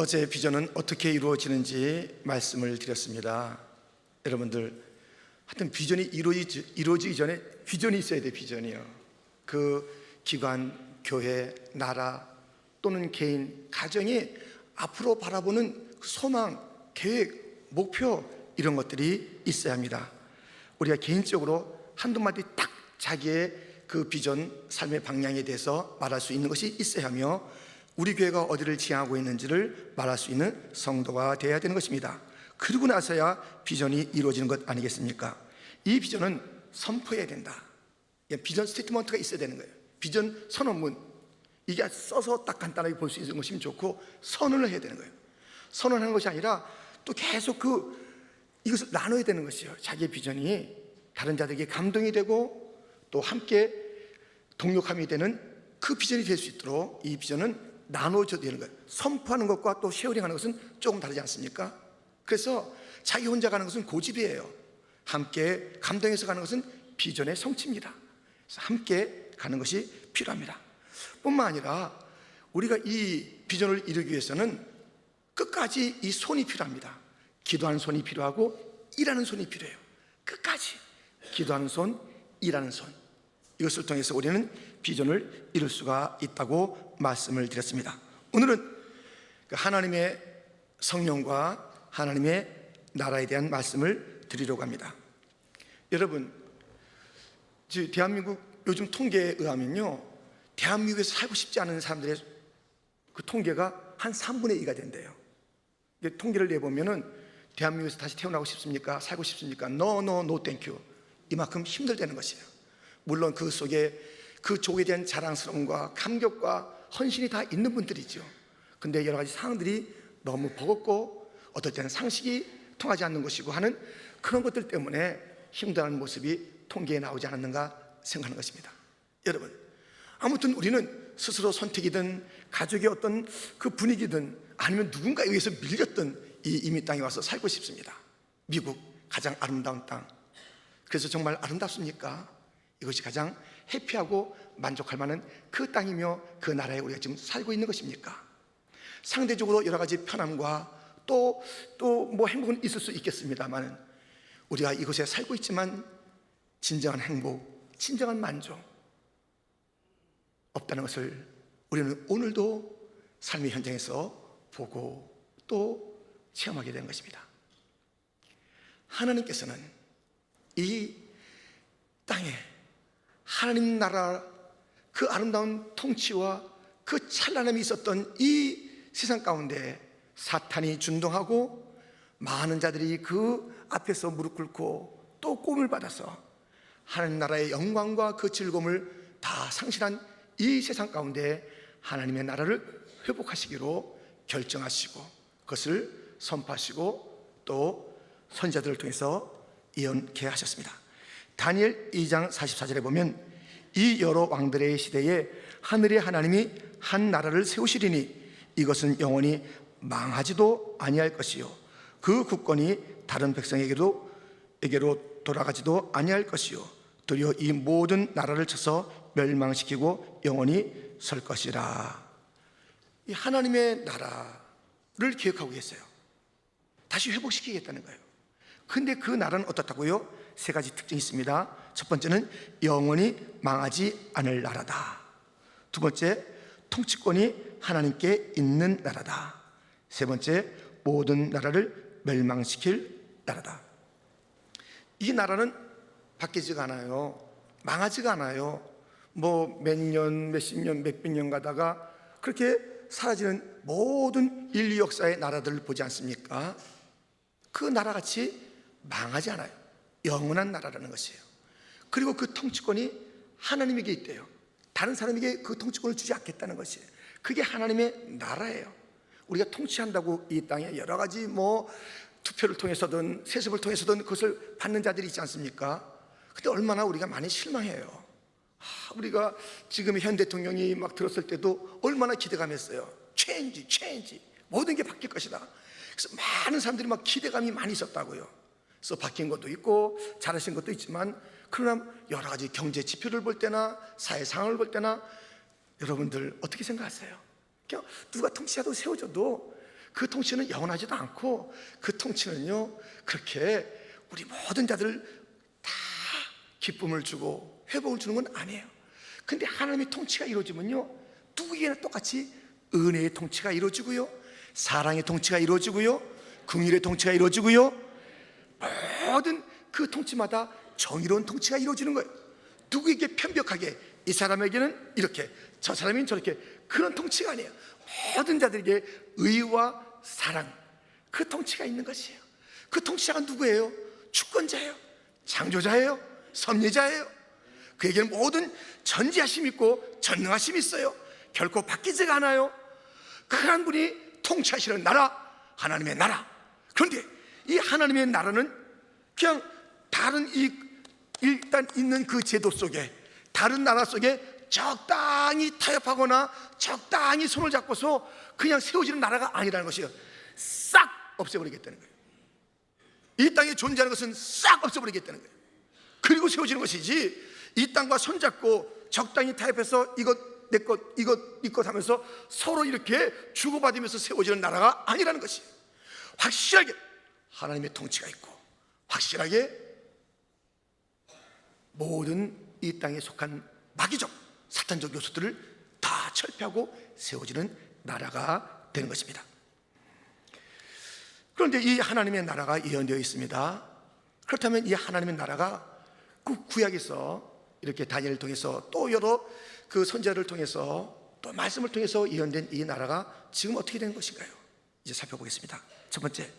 어제 비전은 어떻게 이루어지는지 말씀을 드렸습니다. 여러분들, 하여튼 비전이 이루어지기 전에 비전이 있어야 돼. 비전이요. 그 기관, 교회, 나라 또는 개인, 가정이 앞으로 바라보는 소망, 계획, 목표, 이런 것들이 있어야 합니다. 우리가 개인적으로 한두 마디 딱 자기의 그 비전, 삶의 방향에 대해서 말할 수 있는 것이 있어야 하며, 우리 교회가 어디를 지향하고 있는지를 말할 수 있는 성도가 되어야 되는 것입니다. 그러고 나서야 비전이 이루어지는 것 아니겠습니까? 이 비전은 선포해야 된다. 비전 스테이트먼트가 있어야 되는 거예요. 비전 선언문, 이게 써서 딱 간단하게 볼 수 있는 것이면 좋고, 선언을 해야 되는 거예요. 선언하는 것이 아니라 또 계속 이것을 나눠야 되는 것이에요. 자기의 비전이 다른 자들에게 감동이 되고 또 함께 동력함이 되는 그 비전이 될 수 있도록 이 비전은 나눠줘야 되는 거예요. 선포하는 것과 또 쉐어링하는 것은 조금 다르지 않습니까? 그래서 자기 혼자 가는 것은 고집이에요. 함께 감동해서 가는 것은 비전의 성취입니다. 그래서 함께 가는 것이 필요합니다. 뿐만 아니라 우리가 이 비전을 이루기 위해서는 끝까지 이 손이 필요합니다. 기도하는 손이 필요하고 일하는 손이 필요해요. 끝까지 기도하는 손, 일하는 손, 이것을 통해서 우리는 비전을 이룰 수가 있다고 말씀을 드렸습니다. 오늘은 하나님의 성령과 하나님의 나라에 대한 말씀을 드리려고 합니다. 여러분, 대한민국 요즘 통계에 의하면요, 대한민국에서 살고 싶지 않은 사람들의 그 통계가 한 3분의 2가 된대요. 통계를 내보면은 대한민국에서 다시 태어나고 싶습니까? 살고 싶습니까? No, thank you. 이만큼 힘들다는 것이에요. 물론 그 속에 그 족에 대한 자랑스러움과 감격과 헌신이 다 있는 분들이죠. 근데 여러 가지 상황들이 너무 버겁고 어떨 때는 상식이 통하지 않는 것이고 하는 그런 것들 때문에 힘들어하는 모습이 통계에 나오지 않았는가 생각하는 것입니다. 여러분, 아무튼 우리는 스스로 선택이든 가족의 어떤 그 분위기든 아니면 누군가에 의해서 밀렸던 이 이민 땅에 와서 살고 싶습니다. 미국, 가장 아름다운 땅. 그래서 정말 아름답습니까? 이것이 가장 해피하고 만족할 만한 그 땅이며 그 나라에 우리가 지금 살고 있는 것입니까? 상대적으로 여러 가지 편함과 또 뭐 행복은 있을 수 있겠습니다만, 우리가 이곳에 살고 있지만 진정한 행복, 진정한 만족 없다는 것을 우리는 오늘도 삶의 현장에서 보고 또 체험하게 되는 것입니다. 하나님께서는 이 땅에 하나님 나라 그 아름다운 통치와 그 찬란함이 있었던 이 세상 가운데 사탄이 준동하고 많은 자들이 그 앞에서 무릎 꿇고 또 꿈을 받아서 하나님 나라의 영광과 그 즐거움을 다 상실한 이 세상 가운데 하나님의 나라를 회복하시기로 결정하시고 그것을 선포하시고 또 선지자들을 통해서 예언케 하셨습니다. 다니엘 2장 44절에 보면, 이 여러 왕들의 시대에 하늘의 하나님이 한 나라를 세우시리니 이것은 영원히 망하지도 아니할 것이요 그 국권이 다른 백성에게로 돌아가지도 아니할 것이요 도리어 이 모든 나라를 쳐서 멸망시키고 영원히 설 것이라. 이 하나님의 나라를 기억하고 계세요. 다시 회복시키겠다는 거예요. 근데 그 나라는 어떻다고요? 세 가지 특징이 있습니다. 첫 번째는 영원히 망하지 않을 나라다. 두 번째, 통치권이 하나님께 있는 나라다. 세 번째, 모든 나라를 멸망시킬 나라다. 이 나라는 바뀌지가 않아요. 망하지가 않아요. 뭐 몇 년, 몇십 년, 몇백 년 가다가 그렇게 사라지는 모든 인류 역사의 나라들을 보지 않습니까? 그 나라같이 망하지 않아요. 영원한 나라라는 것이에요. 그리고 그 통치권이 하나님에게 있대요. 다른 사람에게 그 통치권을 주지 않겠다는 것이에요. 그게 하나님의 나라예요. 우리가 통치한다고 이 땅에 여러 가지 뭐 투표를 통해서든 세습을 통해서든 그것을 받는 자들이 있지 않습니까? 근데 얼마나 우리가 많이 실망해요. 우리가 지금 현 대통령이 막 들었을 때도 얼마나 기대감했어요. 체인지 모든 게 바뀔 것이다. 그래서 많은 사람들이 막 기대감이 많이 있었다고요. 그래서 바뀐 것도 있고 잘하신 것도 있지만, 그러나 여러 가지 경제 지표를 볼 때나 사회 상황을 볼 때나 여러분들 어떻게 생각하세요? 누가 통치자도 세워져도 그 통치는 영원하지도 않고 그 통치는요 그렇게 우리 모든 자들 다 기쁨을 주고 회복을 주는 건 아니에요. 근데 하나님의 통치가 이루어지면요 누구에게나 똑같이 은혜의 통치가 이루어지고요, 사랑의 통치가 이루어지고요, 긍휼의 통치가 이루어지고요, 모든 그 통치마다 정의로운 통치가 이루어지는 거예요. 누구에게 편벽하게 이 사람에게는 이렇게 저 사람에게는 저렇게 그런 통치가 아니에요. 모든 자들에게 의와 사랑, 그 통치가 있는 것이에요. 그 통치자가 누구예요? 주권자예요, 창조자예요, 섭리자예요. 그에게는 모든 전지하심이 있고 전능하심이 있어요. 결코 바뀌지가 않아요. 그런 분이 통치하시는 나라, 하나님의 나라. 그런데 이 하나님의 나라는 그냥 다른 이 일단 있는 그 제도 속에, 다른 나라 속에 적당히 타협하거나 적당히 손을 잡고서 그냥 세워지는 나라가 아니라는 것이에요. 싹 없애버리겠다는 거예요. 이 땅에 존재하는 것은 싹 없애버리겠다는 거예요. 그리고 세워지는 것이지, 이 땅과 손잡고 적당히 타협해서 이것 내 것 이것 네 것 하면서 서로 이렇게 주고받으면서 세워지는 나라가 아니라는 것이에요. 확실하게 하나님의 통치가 있고, 확실하게 모든 이 땅에 속한 마귀적 사탄적 요소들을 다 철폐하고 세워지는 나라가 되는 것입니다. 그런데 이 하나님의 나라가 예언되어 있습니다. 그렇다면 이 하나님의 나라가 그 구약에서 이렇게 다니엘을 통해서 또 여러 그 선지자를 통해서 또 말씀을 통해서 예언된 이 나라가 지금 어떻게 된 것인가요? 이제 살펴보겠습니다. 첫 번째,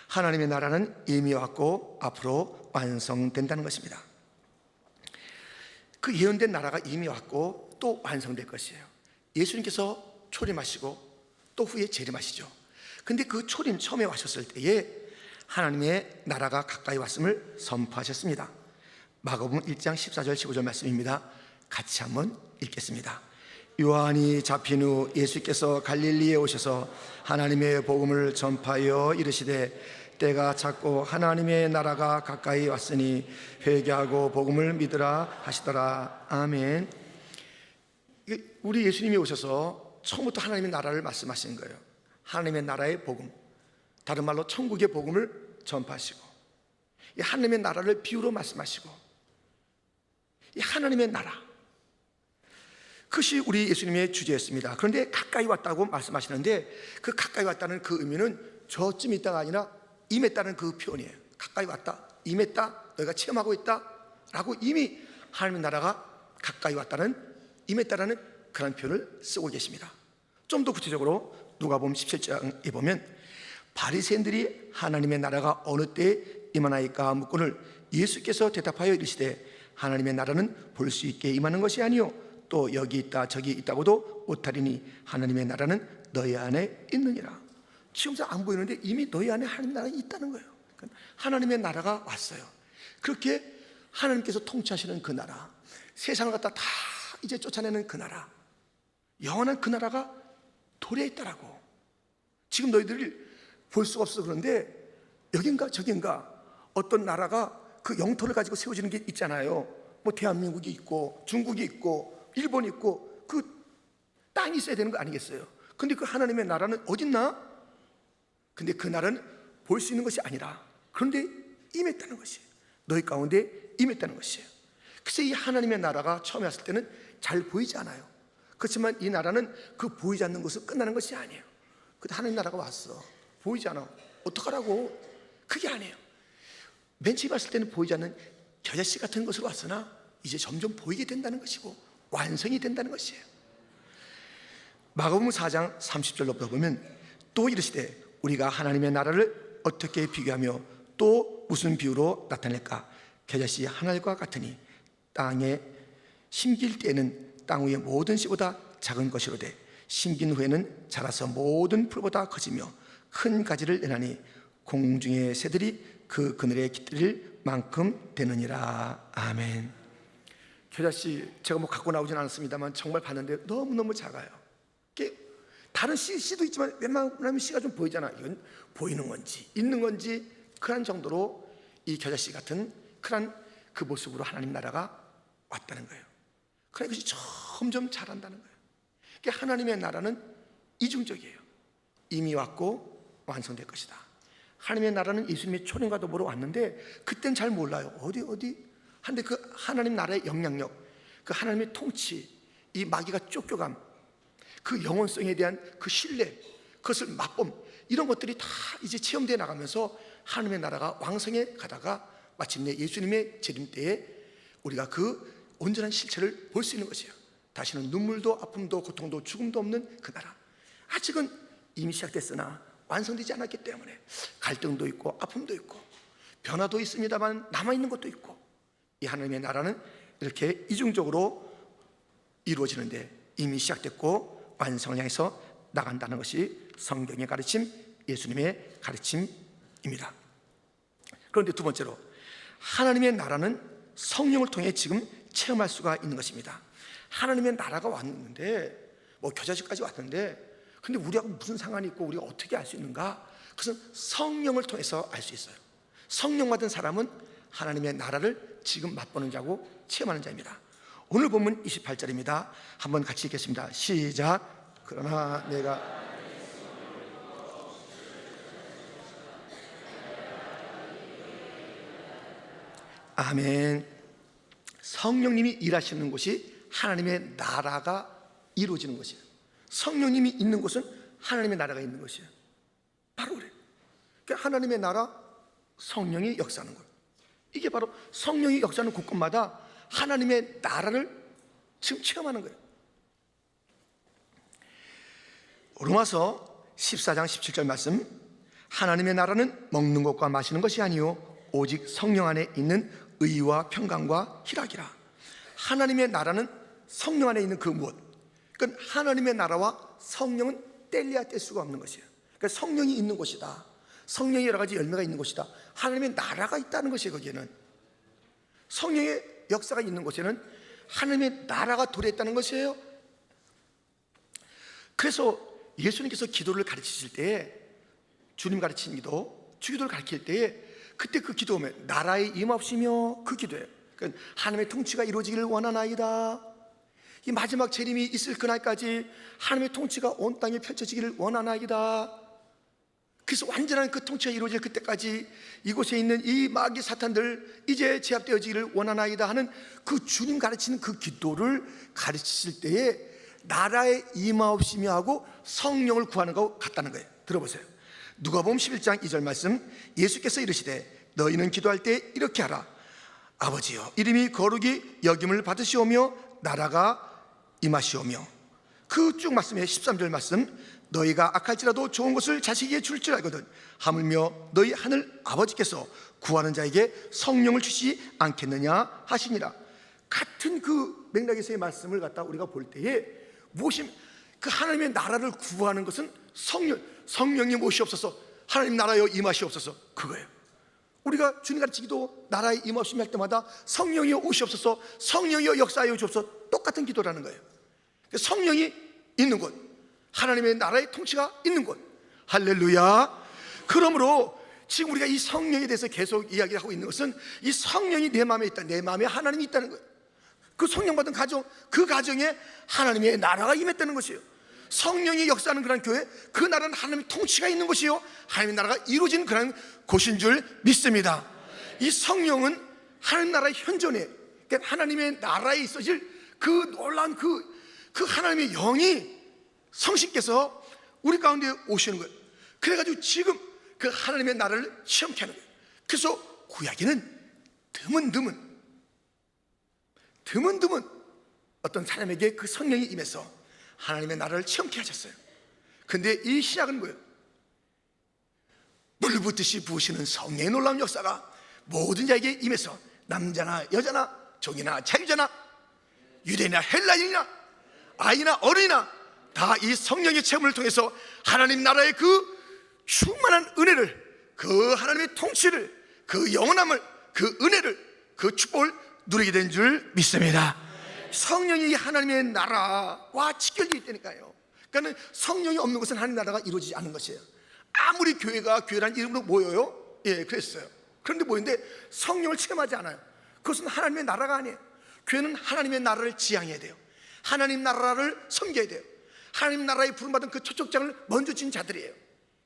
하나님의 나라는 이미 왔고 앞으로 완성된다는 것입니다. 그 예언된 나라가 이미 왔고 또 완성될 것이에요. 예수님께서 초림하시고 또 후에 재림하시죠. 근데 그 초림 처음에 와셨을 때에 하나님의 나라가 가까이 왔음을 선포하셨습니다. 마가복음 1장 14절 15절 말씀입니다. 같이 한번 읽겠습니다. 요한이 잡힌 후 예수께서 갈릴리에 오셔서 하나님의 복음을 전파하여 이르시되 때가 찼고 하나님의 나라가 가까이 왔으니 회개하고 복음을 믿으라 하시더라. 아멘. 우리 예수님이 오셔서 처음부터 하나님의 나라를 말씀하시는 거예요. 하나님의 나라의 복음, 다른 말로 천국의 복음을 전파하시고, 이 하나님의 나라를 비유로 말씀하시고, 이 하나님의 나라, 그것이 우리 예수님의 주제였습니다. 그런데 가까이 왔다고 말씀하시는데 그 가까이 왔다는 그 의미는 저쯤 있다가 아니라 임했다는 그 표현이에요. 가까이 왔다, 임했다, 너희가 체험하고 있다 라고 이미 하나님의 나라가 가까이 왔다는, 임했다라는 그런 표현을 쓰고 계십니다. 좀 더 구체적으로 누가복음 17장에 보면 바리새인들이 하나님의 나라가 어느 때에 임하나이까 묻거늘 예수께서 대답하여 이르시되 하나님의 나라는 볼 수 있게 임하는 것이 아니요 또 여기 있다 저기 있다고도 못하리니 하나님의 나라는 너희 안에 있느니라. 지금 안 보이는데 이미 너희 안에 하나님의 나라가 있다는 거예요. 하나님의 나라가 왔어요. 그렇게 하나님께서 통치하시는 그 나라, 세상을 갖다 다 이제 쫓아내는 그 나라, 영원한 그 나라가 도래에 있다라고. 지금 너희들이 볼 수가 없어. 그런데 여긴가 저긴가 어떤 나라가 그 영토를 가지고 세워지는 게 있잖아요. 뭐 대한민국이 있고 중국이 있고 일본이 있고 그 땅이 있어야 되는 거 아니겠어요? 근데 그 하나님의 나라는 어딨나? 근데 그 나라는 볼 수 있는 것이 아니라 그런데 임했다는 것이에요. 너희 가운데 임했다는 것이에요. 그래서 이 하나님의 나라가 처음에 왔을 때는 잘 보이지 않아요. 그렇지만 이 나라는 그 보이지 않는 것으로 끝나는 것이 아니에요. 근데 하나님 나라가 왔어. 보이지 않아. 어떡하라고? 그게 아니에요. 맨 처음에 왔을 때는 보이지 않는 겨자씨 같은 것으로 왔으나 이제 점점 보이게 된다는 것이고 완성이 된다는 것이에요. 마가복음 4장 30절로 보면 또 이르시되 우리가 하나님의 나라를 어떻게 비교하며 또 무슨 비유로 나타낼까? 겨자씨 한 알과 같으니 땅에 심길 때에는 땅 위의 모든 씨보다 작은 것이로되 심긴 후에는 자라서 모든 풀보다 커지며 큰 가지를 내나니 공중의 새들이 그 그늘에 깃들일 만큼 되느니라. 아멘. 겨자씨 제가 뭐 갖고 나오진 않았습니다만 정말 봤는데 너무너무 작아요. 다른 씨도 있지만 웬만하면 씨가 좀 보이잖아. 이건 보이는 건지 있는 건지 그런 정도로 이 겨자씨 같은 그런 그 모습으로 하나님 나라가 왔다는 거예요. 그러니까 이것이 점점 자란다는 거예요. 그러니까 하나님의 나라는 이중적이에요. 이미 왔고 완성될 것이다. 하나님의 나라는 예수님의 초림과 더불어 왔는데 그땐 잘 몰라요. 어디 한데 그 하나님 나라의 영향력, 그 하나님의 통치, 이 마귀가 쫓겨감, 그 영원성에 대한 그 신뢰, 그것을 맛봄, 이런 것들이 다 이제 체험되어 나가면서 하나님의 나라가 왕성해 가다가 마침내 예수님의 재림 때에 우리가 그 온전한 실체를 볼 수 있는 것이에요. 다시는 눈물도 아픔도 고통도 죽음도 없는 그 나라. 아직은 이미 시작됐으나 완성되지 않았기 때문에 갈등도 있고 아픔도 있고 변화도 있습니다만 남아있는 것도 있고, 이 하나님의 나라는 이렇게 이중적으로 이루어지는데 이미 시작됐고 완성을 향해서 나간다는 것이 성경의 가르침, 예수님의 가르침입니다. 그런데 두 번째로, 하나님의 나라는 성령을 통해 지금 체험할 수가 있는 것입니다. 하나님의 나라가 왔는데, 겨자씨까지 왔는데, 근데 우리하고 무슨 상관이 있고 우리가 어떻게 알 수 있는가? 그것은 성령을 통해서 알 수 있어요. 성령 받은 사람은 하나님의 나라를 지금 맛보는 자고 체험하는 자입니다. 오늘 본문 28절입니다. 한번 같이 읽겠습니다. 시작. 그러나 내가 아멘. 성령님이 일하시는 곳이 하나님의 나라가 이루어지는 것이에요. 성령님이 있는 곳은 하나님의 나라가 있는 것이에요. 바로 그래요. 그러니까 하나님의 나라, 성령이 역사하는 거예요. 이게 바로 성령이 역사하는 곳곳마다 하나님의 나라를 지금 체험하는 거예요. 로마서 14장 17절 말씀, 하나님의 나라는 먹는 것과 마시는 것이 아니요 오직 성령 안에 있는 의와 평강과 희락이라. 하나님의 나라는 성령 안에 있는 그 무엇, 그러니까 하나님의 나라와 성령은 뗄래야 뗄 수가 없는 것이에요. 그러니까 성령이 있는 곳이다, 성령의 여러 가지 열매가 있는 곳이다, 하나님의 나라가 있다는 것이에요. 거기에는 성령의 역사가 있는 곳에는 하나님의 나라가 도래했다는 것이에요. 그래서 예수님께서 기도를 가르치실 때에, 주님 가르친 기도, 주기도를 가르칠 때에 그때 그 기도하면 나라의 임하옵시며 그 기도예요. 그러니까 하나님의 통치가 이루어지기를 원하나이다. 이 마지막 재림이 있을 그날까지 하나님의 통치가 온 땅에 펼쳐지기를 원하나이다. 그래서 완전한 그 통치가 이루어질 그때까지 이곳에 있는 이 마귀 사탄들 이제 제압되어지기를 원하나이다 하는 그 주님 가르치는 그 기도를 가르치실 때에 나라의 임하옵시며 하고 성령을 구하는 것 같다는 거예요. 들어보세요. 누가복음 11장 2절 말씀, 예수께서 이르시되 너희는 기도할 때 이렇게 하라. 아버지여 이름이 거룩이 여김을 받으시오며 나라가 임하시오며. 그 쭉 말씀에 13절 말씀, 너희가 악할지라도 좋은 것을 자식에게 줄 줄 알거든 하물며 너희 하늘 아버지께서 구하는 자에게 성령을 주시지 않겠느냐 하시니라. 같은 그 맥락에서의 말씀을 갖다 우리가 볼 때에 무엇이, 그 하나님의 나라를 구하는 것은 성령이 무엇이옵소서, 하나님 나라여 임하시옵소서, 그거예요. 우리가 주님 가르치기도 나라에 임하옵시며 할 때마다 성령이여 오시옵소서, 성령이여 역사하여 주옵소서, 똑같은 기도라는 거예요. 성령이 있는 곳, 하나님의 나라의 통치가 있는 곳. 할렐루야. 그러므로 지금 우리가 이 성령에 대해서 계속 이야기를 하고 있는 것은 이 성령이 내 마음에 있다, 내 마음에 하나님이 있다는 거예요. 그 성령 받은 가정, 그 가정에 하나님의 나라가 임했다는 것이에요. 성령이 역사하는 그런 교회, 그 나라는 하나님의 통치가 있는 곳이요 하나님의 나라가 이루어지는 그런 곳인 줄 믿습니다. 이 성령은 하나님 나라의 현존에, 그러니까 하나님의 나라에 있어질 그 놀라운 그 하나님의 영이 성신께서 우리 가운데 오시는 거예요. 그래가지고 지금 그 하나님의 나라를 체험케 하는 거예요. 그래서 구약에는 드문드문 어떤 사람에게 그 성령이 임해서 하나님의 나라를 체험케 하셨어요. 근데 이 신약은 뭐예요? 물 붓듯이 부으시는 성령의 놀라운 역사가 모든 자에게 임해서 남자나 여자나 종이나 자유자나 유대인이나 헬라인이나 아이나 어른이나 다 이 성령의 체험을 통해서 하나님 나라의 그 충만한 은혜를, 그 하나님의 통치를, 그 영원함을, 그 은혜를, 그 축복을 누리게 된 줄 믿습니다. 성령이 하나님의 나라와 직결되어 있다니까요. 그러니까 성령이 없는 곳은 하나님 나라가 이루어지지 않는 것이에요. 아무리 교회가 교회라는 이름으로 모여요, 그랬어요. 그런데 모이는데 성령을 체험하지 않아요. 그것은 하나님의 나라가 아니에요. 교회는 하나님의 나라를 지향해야 돼요. 하나님 나라를 섬겨야 돼요. 하나님 나라에 부름받은 그 초청장을 먼저 진 자들이에요.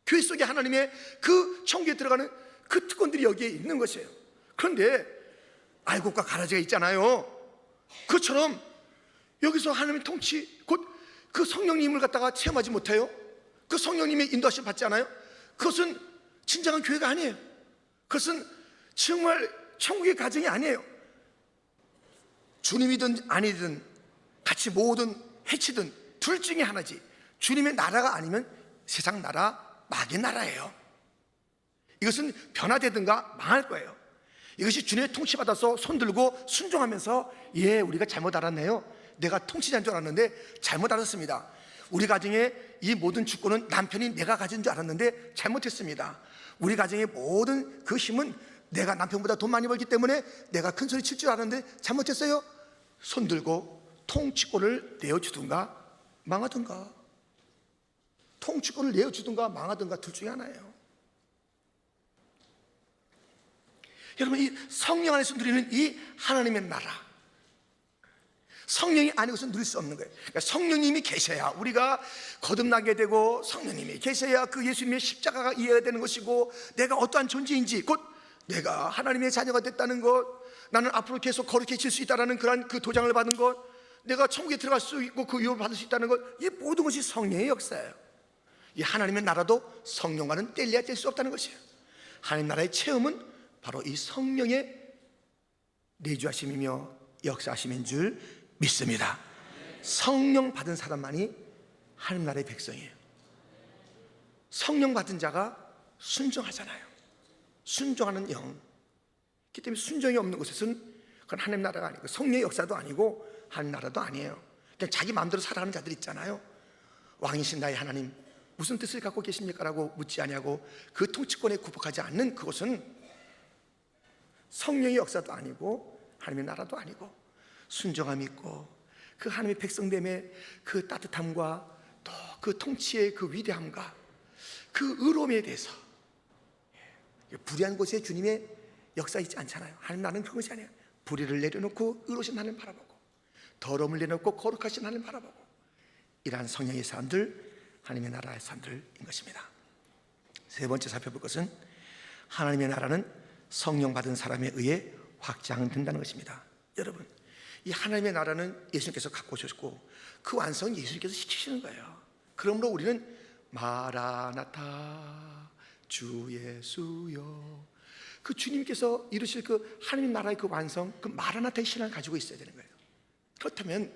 교회 속에 하나님의 그 천국에 들어가는 그 특권들이 여기에 있는 것이에요. 그런데 알곡과 가라지가 있잖아요. 그처럼 여기서 하나님의 통치, 곧 그 성령님을 갖다가 체험하지 못해요. 그 성령님의 인도하심 받지 않아요. 그것은 진정한 교회가 아니에요. 그것은 정말 천국의 가정이 아니에요. 주님이든 아니든 같이 모으든 해치든 둘 중에 하나지. 주님의 나라가 아니면 세상 나라, 마귀의 나라예요. 이것은 변화되든가 망할 거예요. 이것이 주님의 통치받아서 손들고 순종하면서, 예, 우리가 잘못 알았네요. 내가 통치자인 줄 알았는데 잘못 알았습니다. 우리 가정의 이 모든 주권은 남편이 내가 가진 줄 알았는데 잘못했습니다. 우리 가정의 모든 그 힘은 내가 남편보다 돈 많이 벌기 때문에 내가 큰 소리 칠 줄 알았는데 잘못했어요. 손들고 통치권을 내어주든가 망하든가, 통치권을 내어주든가 망하든가 둘 중에 하나예요. 여러분, 이 성령 안에서 누리는 이 하나님의 나라, 성령이 아니고서 누릴 수 없는 거예요. 그러니까 성령님이 계셔야 우리가 거듭나게 되고, 성령님이 계셔야 그 예수님의 십자가가 이해가 되는 것이고, 내가 어떠한 존재인지, 곧 내가 하나님의 자녀가 됐다는 것, 나는 앞으로 계속 거룩해질 수 있다는 그런 그 도장을 받은 것, 내가 천국에 들어갈 수 있고 그 유업을 받을 수 있다는 것, 이 모든 것이 성령의 역사예요. 이 하나님의 나라도 성령과는 뗄래야 뗄 수 없다는 것이에요. 하나님 나라의 체험은 바로 이 성령의 내주하심이며 역사하심인 줄 믿습니다. 성령 받은 사람만이 하나님 나라의 백성이에요. 성령 받은 자가 순종하잖아요. 순종하는 영. 그렇기 때문에 순종이 없는 곳에서는 그건 하나님 나라가 아니고 성령의 역사도 아니고 하나님 나라도 아니에요. 그냥 자기 마음대로 살아가는 자들 있잖아요. 왕이신 나의 하나님, 무슨 뜻을 갖고 계십니까? 라고 묻지 아니하고 그 통치권에 굴복하지 않는 그것은 성령의 역사도 아니고 하나님의 나라도 아니고, 순종함이 있고 그 하나님의 백성됨의 그 따뜻함과 또 그 통치의 그 위대함과 그 의로움에 대해서, 불의한 곳에 주님의 역사 있지 않잖아요. 하나님 나라는 그런 것이 아니에요. 불의를 내려놓고 의로우신 하나님 바라보고, 더러움을 내려놓고 거룩하신 하나님 바라보고, 이러한 성령의 사람들, 하나님의 나라의 사람들인 것입니다. 세 번째 살펴볼 것은, 하나님의 나라는 성령 받은 사람에 의해 확장된다는 것입니다. 여러분, 이 하나님의 나라는 예수님께서 갖고 오셨고 그 완성은 예수님께서 시키시는 거예요. 그러므로 우리는 마라나타 주 예수여, 그 주님께서 이루실 그 하나님 나라의 그 완성, 그 마라나타의 신앙을 가지고 있어야 되는 거예요. 그렇다면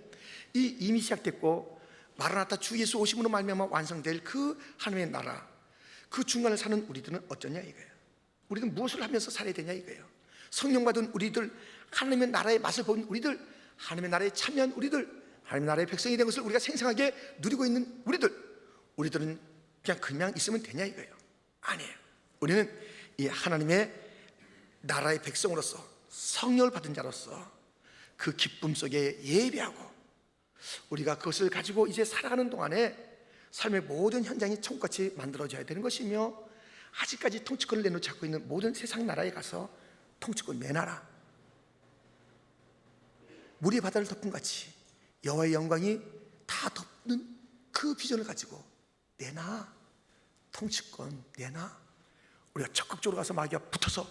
이 이미 시작됐고 마라나타 주 예수 오심으로 말미암아 완성될 그 하나님의 나라, 그 중간을 사는 우리들은 어쩌냐 이거예요. 우리는 무엇을 하면서 살아야 되냐 이거예요. 성령 받은 우리들, 하나님의 나라의 맛을 본 우리들, 하나님의 나라에 참여한 우리들, 하나님의 나라의 백성이 된 것을 우리가 생생하게 누리고 있는 우리들은 그냥 있으면 되냐 이거예요. 아니에요. 우리는 이 하나님의 나라의 백성으로서, 성령을 받은 자로서 그 기쁨 속에 예배하고, 우리가 그것을 가지고 이제 살아가는 동안에 삶의 모든 현장이 천국같이 만들어져야 되는 것이며, 아직까지 통치권을 내놓지 않고 있는 모든 세상 나라에 가서 통치권 내놔라. 물이 바다를 덮은 같이 여호와의 영광이 다 덮는 그 비전을 가지고 내놔. 통치권 내놔. 우리가 적극적으로 가서 마귀와 붙어서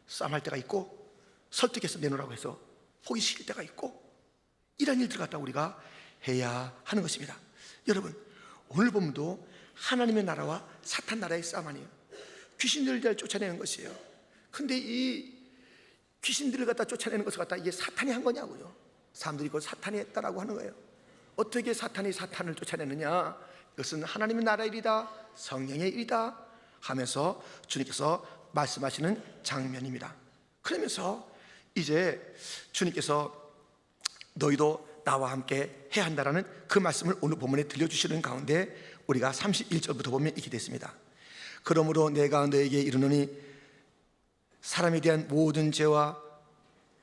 싸움할 때가 있고, 설득해서 내놓으라고 해서 포기 시킬 때가 있고, 이런 일들 갖다 우리가 해야 하는 것입니다. 여러분, 오늘 본문도 하나님의 나라와 사탄 나라의 싸움 아니에요. 귀신들을 쫓아내는 것이에요. 근데 이 귀신들을 갖다 쫓아내는 것을 갖다 이게 사탄이 한 거냐고요. 사람들이 그걸 사탄이 했다라고 하는 거예요. 어떻게 사탄이 사탄을 쫓아내느냐? 이것은 하나님의 나라의 일이다, 성령의 일이다 하면서 주님께서 말씀하시는 장면입니다. 그러면서 이제 주님께서 너희도 나와 함께 해야 한다라는 그 말씀을 오늘 본문에 들려주시는 가운데 우리가 31절부터 보면 이렇게 됐습니다. 그러므로 내가 너에게 이르노니 사람에 대한 모든 죄와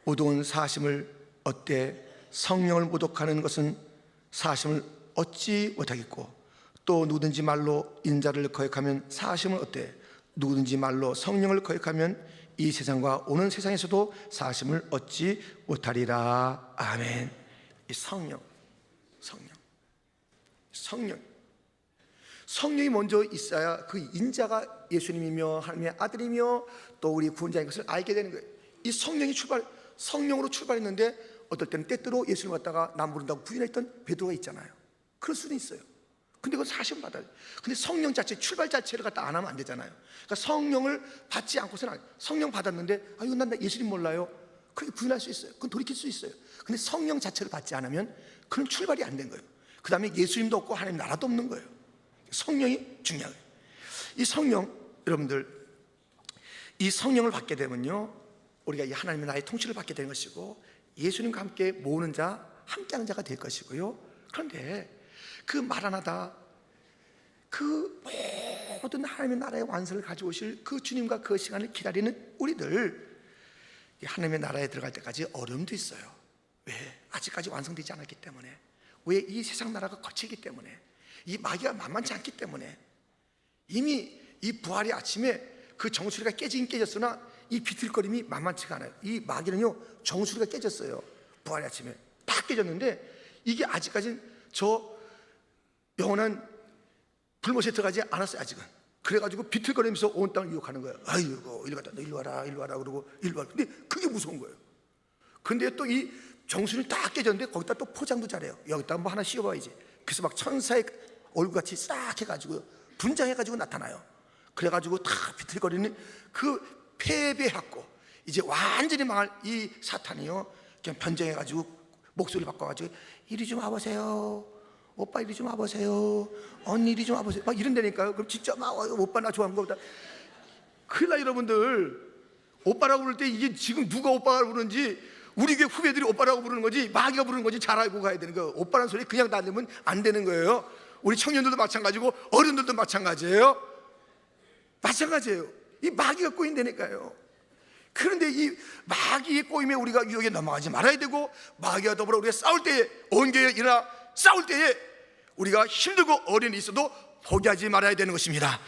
모든 사심을 어때? 성령을 모독하는 것은 사심을 얻지 못하겠고, 또 누구든지 말로 인자를 거역하면 사심을 어때? 누구든지 말로 성령을 거역하면 이 세상과 오는 세상에서도 사심을 얻지 못하리라. 아멘. 이 성령 성령이 먼저 있어야 그 인자가 예수님이며 하나님의 아들이며 또 우리 구원자인 것을 알게 되는 거예요. 이 성령으로 출발했는데 어떨 때는 때때로 예수님 갖다가 나 모른다고 부인했던 베드로가 있잖아요. 그럴 수는 있어요. 근데 그건 사실은 받아야 돼요. 근데 성령 자체, 출발 자체를 갖다 안 하면 안 되잖아요. 그러니까 성령을 받지 않고서는 안 돼요. 성령 받았는데 이거 난 예수님 몰라요. 그렇게 부인할 수 있어요. 그건 돌이킬 수 있어요. 근데 성령 자체를 받지 않으면 그런 출발이 안 된 거예요. 그 다음에 예수님도 없고 하나님 나라도 없는 거예요. 성령이 중요해요. 이 성령, 여러분들, 이 성령을 받게 되면요, 우리가 이 하나님의 나라의 통치를 받게 되는 것이고 예수님과 함께 모으는 자, 함께하는 자가 될 것이고요. 그런데 그 마라나다, 그 모든 하나님의 나라의 완성을 가져오실 그 주님과 그 시간을 기다리는 우리들, 이 하나님의 나라에 들어갈 때까지 어려움도 있어요. 왜? 아직까지 완성되지 않았기 때문에. 왜? 이 세상 나라가 거치기 때문에. 이 마귀가 만만치 않기 때문에. 이미 이 부활의 아침에 그 정수리가 깨지긴 깨졌으나 이 비틀거림이 만만치가 않아요. 이 마귀는요, 정수리가 깨졌어요. 부활의 아침에 다 깨졌는데 이게 아직까지는 저 영원한 불못에 들어가지 않았어요. 아직은. 그래가지고 비틀거리면서 온 땅을 유혹하는 거예요. 아이고, 이리 갔다, 너 이리 와라, 이리 와라, 그러고 이리 와라. 근데 그게 무서운 거예요. 근데 또 이 정수리 딱 깨졌는데 거기다 또 포장도 잘해요. 여기다 뭐 하나 씌워봐야지. 그래서 막 천사의 얼굴같이 싹 해가지고 분장해가지고 나타나요. 그래가지고 다 비틀거리는 그 패배하고 이제 완전히 망할 이 사탄이요, 그냥 변장해가지고 목소리 바꿔가지고 이리 좀 와보세요. 오빠 이리 좀 와보세요. 언니 이리 좀 와보세요. 막 이런다니까요. 그럼 진짜 막 오빠 나 좋아하는 거보다. 큰일 나, 여러분들. 오빠라고 부를 때 이게 지금 누가 오빠라고 부르는지, 우리 교회 후배들이 오빠라고 부르는 거지 마귀가 부르는 거지 잘 알고 가야 되는 거예요. 오빠라는 소리 그냥 달리면 안 되는 거예요. 우리 청년들도 마찬가지고 어른들도 마찬가지예요. 마찬가지예요. 이 마귀가 꼬인다니까요. 그런데 이 마귀의 꼬임에 우리가 유혹에 넘어가지 말아야 되고, 마귀와 더불어 우리가 싸울 때에, 온 교회에 일어나 싸울 때에 우리가 힘들고 어려움이 있어도 포기하지 말아야 되는 것입니다.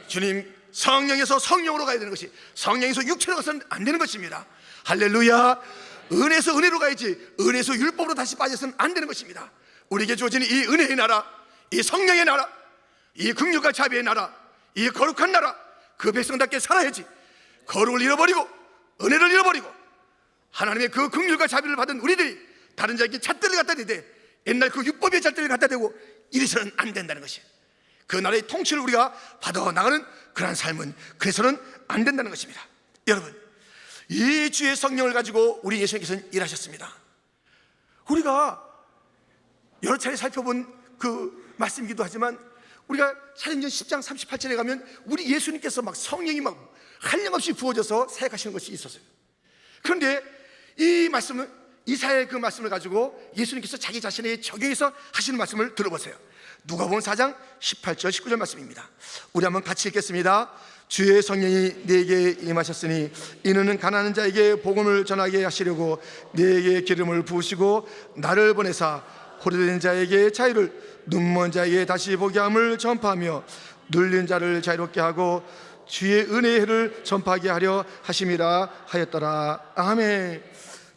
주님, 성령에서 성령으로 가야 되는 것이, 성령에서 육체로 가서는 안 되는 것입니다. 할렐루야. 은혜에서 은혜로 가야지, 은혜에서 율법으로 다시 빠져서는 안 되는 것입니다. 우리에게 주어지는 이 은혜의 나라, 이 성령의 나라, 이 긍휼과 자비의 나라, 이 거룩한 나라, 그 백성답게 살아야지. 거룩을 잃어버리고 은혜를 잃어버리고 하나님의 그 긍휼과 자비를 받은 우리들이 다른 자에게 잣대를 갖다 대되 옛날 그 율법의 잣대를 갖다 대고 이래서는 안 된다는 것이에요. 그 나라의 통치를 우리가 받아 나가는 그러한 삶은 그래서는 안 된다는 것입니다. 여러분, 이 주의 성령을 가지고 우리 예수님께서는 일하셨습니다. 우리가 여러 차례 살펴본 그 말씀이기도 하지만, 우리가 사도행전 10장 38절에 가면 우리 예수님께서 막 성령이 막 한량없이 부어져서 사역하시는 것이 있었어요. 그런데 이 말씀은, 이사야의 그 말씀을 가지고 예수님께서 자기 자신에 적용해서 하시는 말씀을 들어보세요. 누가복음 4장 18절 19절 말씀입니다. 우리 한번 같이 읽겠습니다. 주의 성령이 네게 임하셨으니 이는 가난한 자에게 복음을 전하게 하시려고 네게 기름을 부으시고 나를 보내사 호르된 자에게 자유를, 눈먼 자에게 다시 보게 함을 전파하며 눌린 자를 자유롭게 하고 주의 은혜의 해를 전파하게 하려 하심이라 하였더라. 아멘.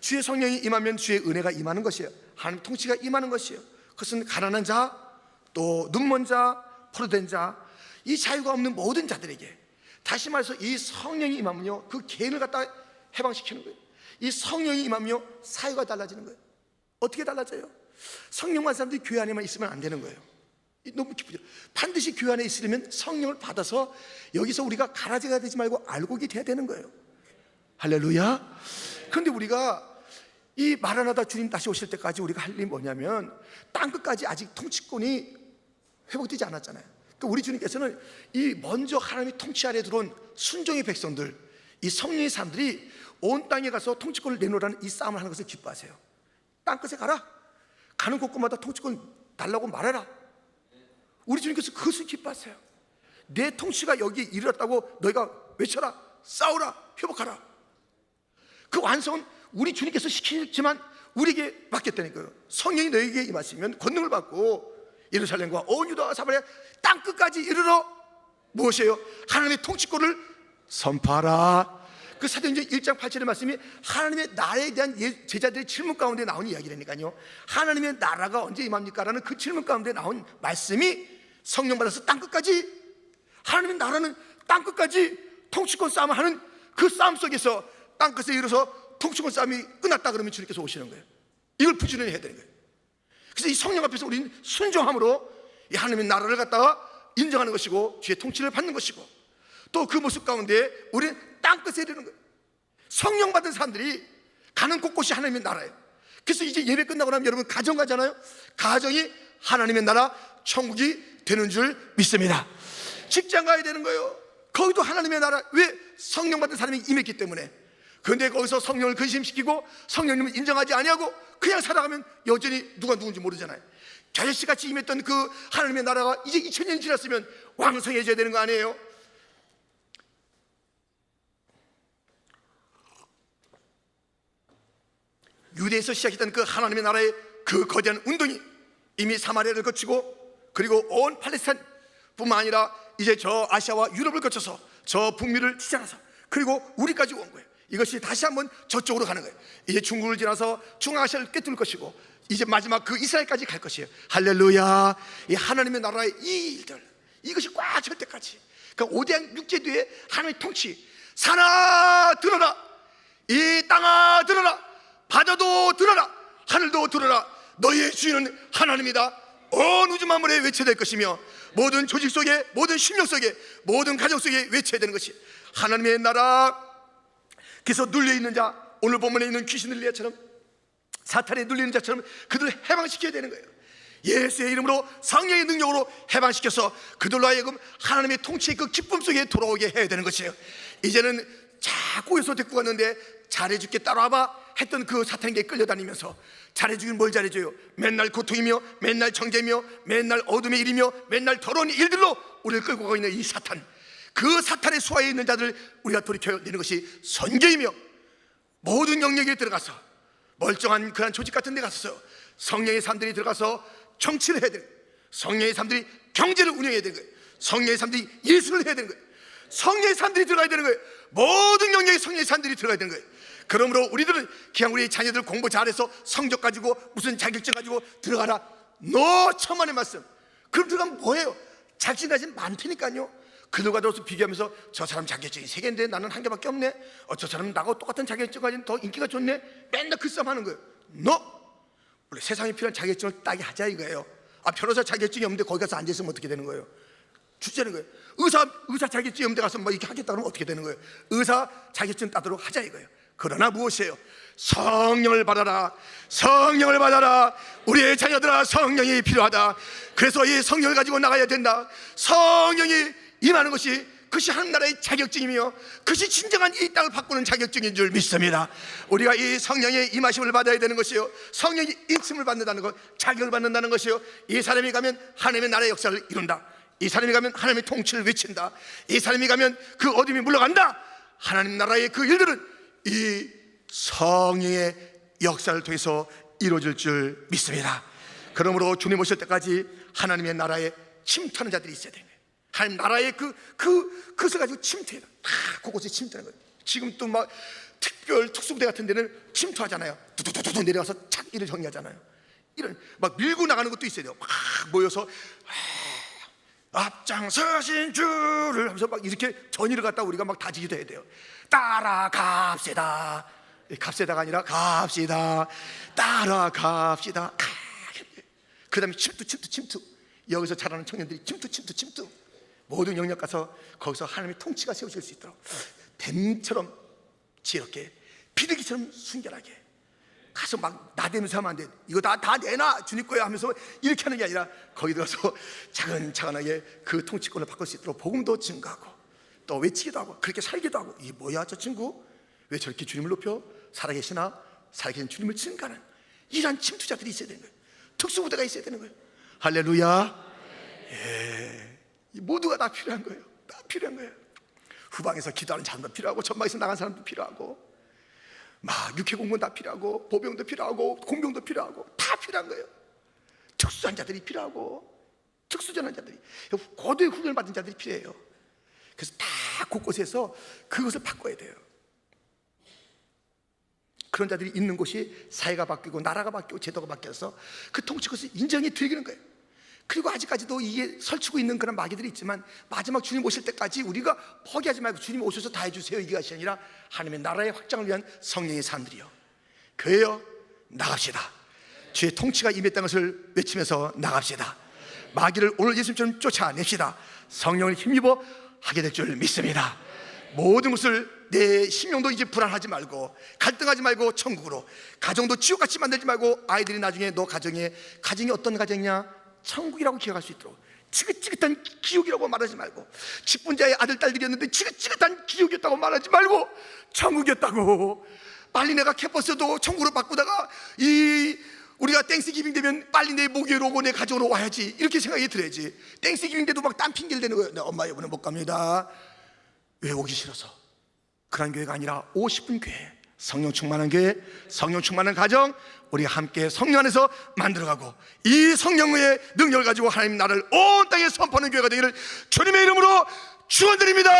주의 성령이 임하면 주의 은혜가 임하는 것이에요. 하나님 통치가 임하는 것이에요. 그것은 가난한 자, 또 눈먼 자, 포로된 자, 이 자유가 없는 모든 자들에게, 다시 말해서 이 성령이 임하면요, 그 개인을 갖다 해방시키는 거예요. 이 성령이 임하면요, 사유가 달라지는 거예요. 어떻게 달라져요? 성령만 사람들이 교회 안에만 있으면 안 되는 거예요. 너무 기쁘죠. 반드시 교회 안에 있으려면 성령을 받아서 여기서 우리가 가라지가 되지 말고 알곡이 돼야 되는 거예요. 할렐루야. 그런데 우리가 이 마라나다 주님 다시 오실 때까지 우리가 할 일이 뭐냐면, 땅끝까지 아직 통치권이 회복되지 않았잖아요. 그러니까 우리 주님께서는 이 먼저 하나님의 통치 아래 들어온 순종의 백성들, 이 성령의 사람들이 온 땅에 가서 통치권을 내놓으라는 이 싸움을 하는 것을 기뻐하세요. 땅끝에 가라. 가는 곳곳마다 통치권 달라고 말해라. 우리 주님께서 그것을 기뻐하세요. 내 통치가 여기 이르렀다고 너희가 외쳐라. 싸우라. 회복하라. 그 완성은 우리 주님께서 시키지만 우리에게 맡겼다는 거예요. 성령이 너희에게 임하시면 권능을 받고 예루살렘과 온 유다와 사마리아 땅끝까지 이르러 무엇이에요? 하나님의 통치권을 선포하라. 그 사도행전 1장 8절의 말씀이 하나님의 나라에 대한 제자들의 질문 가운데 나온 이야기라니까요. 하나님의 나라가 언제 임합니까? 라는 그 질문 가운데 나온 말씀이 성령 받아서 땅끝까지, 하나님의 나라는 땅끝까지 통치권 싸움을 하는 그 싸움 속에서 땅끝에 이르러서 통치권 싸움이 끝났다 그러면 주님께서 오시는 거예요. 이걸 부지런히 해야 되는 거예요. 그래서 이 성령 앞에서 우리는 순종함으로 이 하나님의 나라를 갖다가 인정하는 것이고 주의 통치를 받는 것이고, 또 그 모습 가운데 우리는 땅끝에 이르는 거예요. 성령 받은 사람들이 가는 곳곳이 하나님의 나라예요. 그래서 이제 예배 끝나고 나면 여러분 가정 가잖아요. 가정이 하나님의 나라 천국이 되는 줄 믿습니다. 직장 가야 되는 거예요. 거기도 하나님의 나라. 왜? 성령 받은 사람이 임했기 때문에. 그런데 거기서 성령을 근심시키고 성령님을 인정하지 아니하고 그냥 살아가면 여전히 누가 누군지 모르잖아요. 결실같이 임했던 그 하나님의 나라가 이제 2000년이 지났으면 왕성해져야 되는 거 아니에요? 유대에서 시작했던 그 하나님의 나라의 그 거대한 운동이 이미 사마리아를 거치고 그리고 온 팔레스타인 뿐만 아니라 이제 저 아시아와 유럽을 거쳐서 저 북미를 지나서 그리고 우리까지 온 거예요. 이것이 다시 한번 저쪽으로 가는 거예요. 이제 중국을 지나서 중앙아시아를 꿰뚫을 것이고 이제 마지막 그 이스라엘까지 갈 것이에요. 할렐루야. 이 하나님의 나라의 이 일들, 이것이 꽉 찰 때까지, 그러니까 오대양 육제도의 하나님의 통치, 산아 들어라, 이 땅아 들어라, 바다도 들어라, 하늘도 들어라, 너희의 주인은 하나님이다. 온 우주 만물에 외쳐야 될 것이며 모든 조직 속에, 모든 심령 속에, 모든 가정 속에 외쳐야 되는 것이 하나님의 나라. 그래서 눌려있는 자, 오늘 본문에 있는 귀신 들린 자처럼, 사탄에 눌리는 자처럼 그들을 해방시켜야 되는 거예요. 예수의 이름으로 성령의 능력으로 해방시켜서 그들로 하여금 하나님의 통치의 그 기쁨 속에 돌아오게 해야 되는 것이에요. 이제는 자꾸 여기서 데리고 갔는데 잘해줄게 따라와봐 했던 그 사탄에게 끌려다니면서 잘해주긴 뭘 잘해줘요? 맨날 고통이며 맨날 정죄며 맨날 어둠의 일이며 맨날 더러운 일들로 우리를 끌고 가고 있는 이 사탄, 그 사탄의 수하에 있는 자들 우리가 돌이켜내는 것이 선교이며 모든 영역에 들어가서 멀쩡한 그런 조직 같은 데 가서 성령의 사람들이 들어가서 정치를 해야 되는 거예요. 성령의 사람들이 경제를 운영해야 되는 거예요. 성령의 사람들이 예술을 해야 되는 거예요. 성령의 사람들이 들어가야 되는 거예요. 모든 영역에 성령의 사람들이 들어가야 되는 거예요. 그러므로 우리들은 그냥 우리 자녀들 공부 잘해서 성적 가지고 무슨 자격증 가지고 들어가라, 너 천만의 말씀. 그럼 들어가면 뭐예요? 자격증 가진 많다니까요. 그들과 들어서 비교하면서 저 사람 자격증이 3개인데 나는 1개밖에 없네. 저 사람은 나하고 똑같은 자격증 가진 더 인기가 좋네. 맨날 그 싸움 하는 거예요. 너 원래 세상에 필요한 자격증을 따게 하자 이거예요. 변호사 자격증이 없는데 거기 가서 앉아있으면 어떻게 되는 거예요? 주자는 거예요. 의사 자격증이 없는데 가서 뭐 이렇게 하겠다 그러면 어떻게 되는 거예요? 의사 자격증 따도록 하자 이거예요. 그러나 무엇이에요? 성령을 받아라. 성령을 받아라. 우리의 자녀들아, 성령이 필요하다. 그래서 이 성령을 가지고 나가야 된다. 성령이 임하는 것이, 그것이 하나님 나라의 자격증이며 그것이 진정한 이 땅을 바꾸는 자격증인 줄 믿습니다. 우리가 이 성령의 임하심을 받아야 되는 것이요, 성령이 인침을 받는다는 것, 자격을 받는다는 것이요, 이 사람이 가면 하나님의 나라의 역사를 이룬다. 이 사람이 가면 하나님의 통치를 외친다. 이 사람이 가면 그 어둠이 물러간다. 하나님 나라의 그 일들은 이 성령의 역사를 통해서 이루어질 줄 믿습니다. 그러므로 주님 오실 때까지 하나님의 나라에 침투하는 자들이 있어야 돼요. 하나님 나라의 그것을 가지고 침투해라. 다 그곳에 침투하는 거예요. 지금 또 막 특별 특수부대 같은 데는 침투하잖아요. 두두두두 내려가서 착 일을 정리하잖아요. 이런 막 밀고 나가는 것도 있어야 돼요. 막 모여서 앞장서신 주를 하면서 막 이렇게 전의를 갖다 우리가 막 다지기도 해야 돼요. 따라갑시다. 갑시다가 아니라 갑시다. 따라갑시다. 그 다음에 침투. 여기서 자라는 청년들이 침투. 모든 영역 가서 거기서 하나님의 통치가 세워질 수 있도록 뱀처럼 지혜롭게, 비둘기처럼 순결하게 가서 막 나대면서 하면 안 돼. 이거 다 내놔 주님 거야 하면서 이렇게 하는 게 아니라 거기 들어가서 차근차근하게 그 통치권을 바꿀 수 있도록 복음도 증거하고 또 외치기도 하고 그렇게 살기도 하고. 이게 뭐야 저 친구 왜 저렇게 주님을 높여? 살아계시나? 살아계신 주님을 증거하는 이러한 침투자들이 있어야 되는 거예요. 특수부대가 있어야 되는 거예요. 할렐루야. 예, 모두가 다 필요한 거예요. 다 필요한 거예요. 후방에서 기도하는 사람도 필요하고 전방에서 나간 사람도 필요하고 막 육해공무원 다 필요하고 보병도 필요하고 공병도 필요하고 다 필요한 거예요. 특수한 자들이 필요하고 특수전한 자들이, 고도의 훈련을 받은 자들이 필요해요. 그래서 다 곳곳에서 그것을 바꿔야 돼요. 그런 자들이 있는 곳이 사회가 바뀌고 나라가 바뀌고 제도가 바뀌어서 그 통치 것을 인정이 되는 거예요. 그리고 아직까지도 이게 설치고 있는 그런 마귀들이 있지만 마지막 주님 오실 때까지 우리가 포기하지 말고 주님 오셔서 다 해주세요 이게 것이 아니라 하나님의 나라의 확장을 위한 성령의 사람들이요, 교회여 나갑시다. 주의 통치가 임했다는 것을 외치면서 나갑시다. 마귀를 오늘 예수님처럼 쫓아냅시다. 성령을 힘입어 하게 될 줄 믿습니다. 모든 것을 내 심령도 이제 불안하지 말고 갈등하지 말고 천국으로, 가정도 지옥같이 만들지 말고 아이들이 나중에 너 가정이 어떤 가정이냐, 천국이라고 기억할 수 있도록 지긋지긋한 기옥이라고 말하지 말고, 직분자의 아들 딸들이었는데 지긋지긋한 기옥이었다고 말하지 말고 천국이었다고. 빨리 내가 캠퍼스도 천국으로 바꾸다가 우리가 땡스기빙 되면 빨리 내 목요일 오고 내 가정으로 와야지 이렇게 생각이 들어야지. 땡스기빙 때도 막 딴 핑계를 대는 거예요. 엄마 이번에 못 갑니다. 왜 오기 싫어서? 그런 교회가 아니라 50분 교회, 성령 충만한 교회, 성령 충만한 가정, 우리가 함께 성령 안에서 만들어가고 이 성령의 능력을 가지고 하나님 나라를 온 땅에 선포하는 교회가 되기를 주님의 이름으로 축원드립니다.